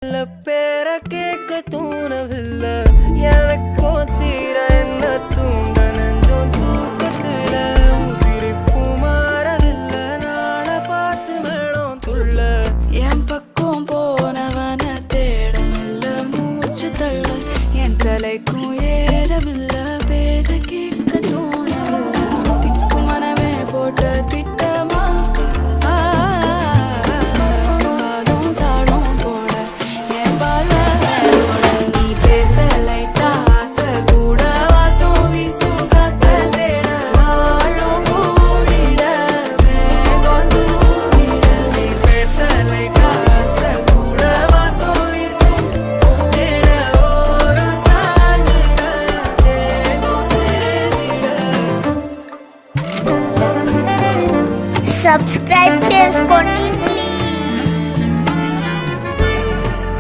பேர கேட்க தூணவில்லை எனக்கோ தீர என்ன தூண்ட நெஞ்சோம் தூக்கத்துல சிரிப்பு மாறவில்லை நாள பார்த்து மேளம் துள்ள என் பக்கம் போனவன தேடமில்ல மூச்சு தள்ள என் தலைக்கும் ஏறவில்லை பேர கேட்க தோணவில்லை திக்கு மனமே போட்ட திட்டமா సబ్స్క్రైబ్ చేసుకోండి.